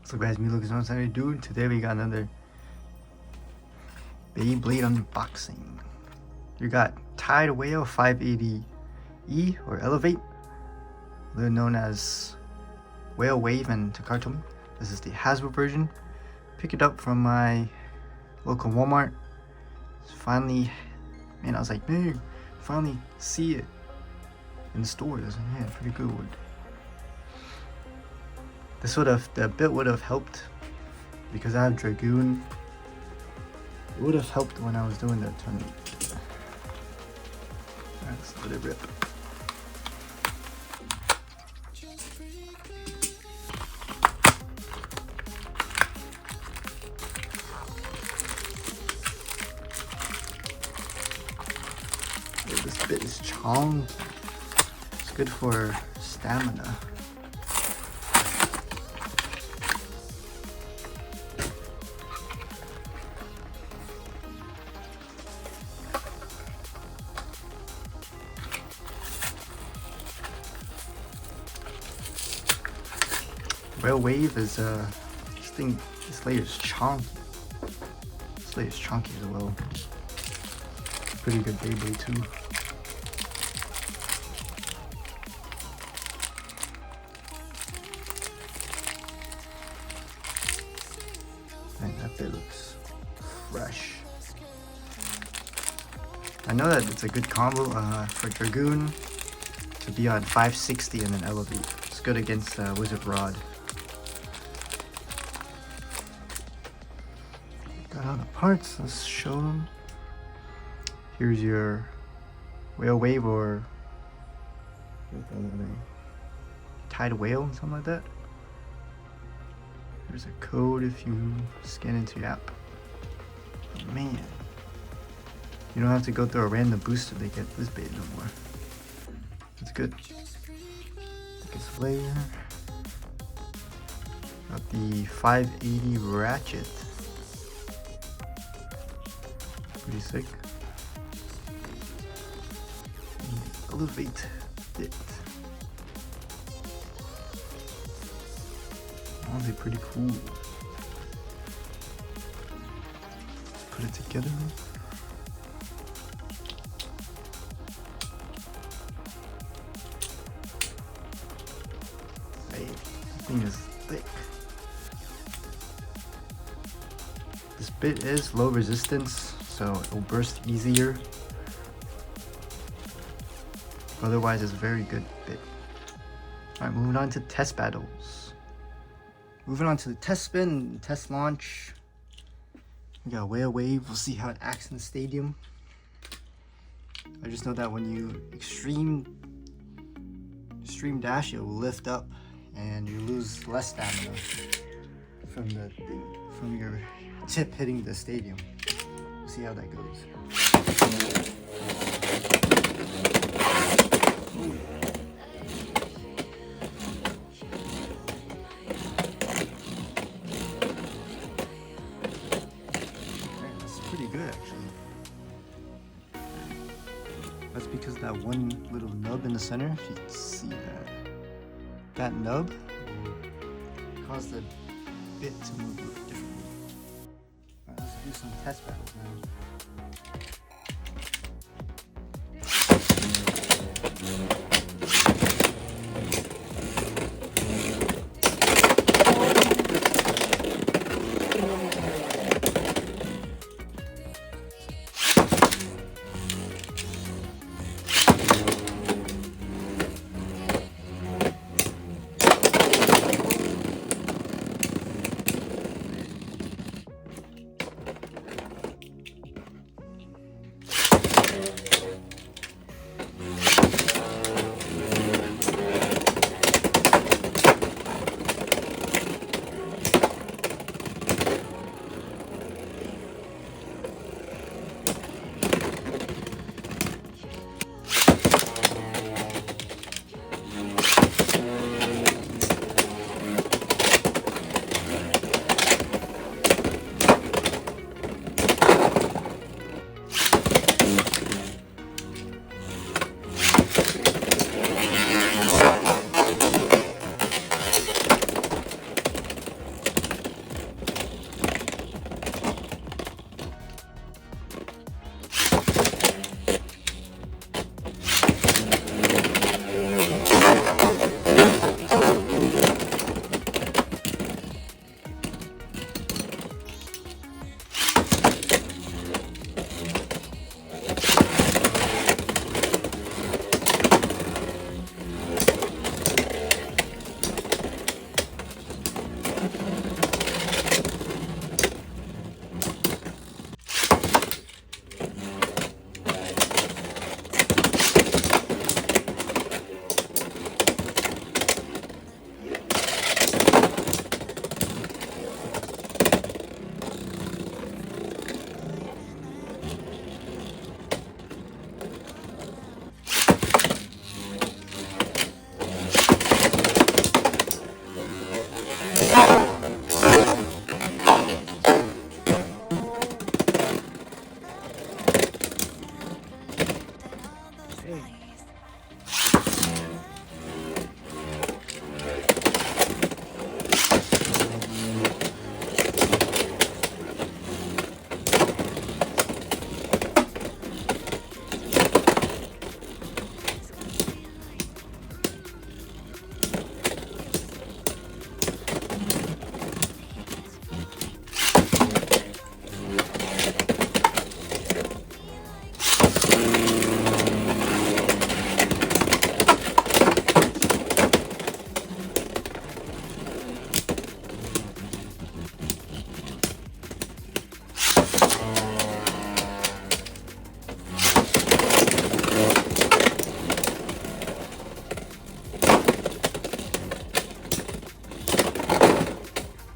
What's up guys, me Lucas Sunday Dude. Today we got another Beyblade unboxing. You got Tide Whale 580E or Elevate, they're known as Whale Wave and Takatomi. This is the Hasbro version. Pick it up from my local Walmart. It's finally, man, I was like, man, finally see it in the stores. Man, pretty good. The bit would have helped because I have Dragoon. It would have helped when I was doing the tournament. Let's let it rip. This bit is chonky. It's good for stamina. Whale Wave is this layer is chunky. This layer is chunky as well. Pretty good Beyblade too. And that bit looks fresh. I know that it's a good combo for Dragoon to be on 560 and then Elevate. It's good against Wizard Rod. Got all the parts, let's show them. Here's your Whale Wave or Tide Whale, something like that. There's a code if you scan into your app. Oh, man, you don't have to go through a random booster to get this bait no more. It's good. Thickest layer. Got the 580 ratchet. Pretty sick. Elevate bit. Honestly, pretty cool. Put it together. Hey, this thing is thick. This bit is low resistance, so it'll burst easier. Otherwise, it's a very good bit. Alright, moving on to test battles. Moving on to the test spin, test launch. We got Whale Wave. We'll see how it acts in the stadium. I just know that when you extreme dash, it will lift up and you lose less stamina from your tip hitting the stadium. We'll see how that goes. Pretty good actually. That's because that one little nub in the center, if you can see that nub will cause the bit to move differently. Alright, let's do some test battles now.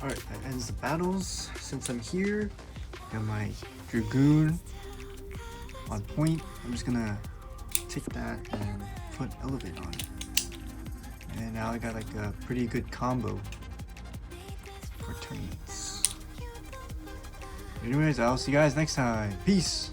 Alright, that ends the battles. Since I'm here, got my Dragoon on point. I'm just gonna take that and put Elevate on. And now I got like a pretty good combo for turnips. Anyways, I'll see you guys next time. Peace!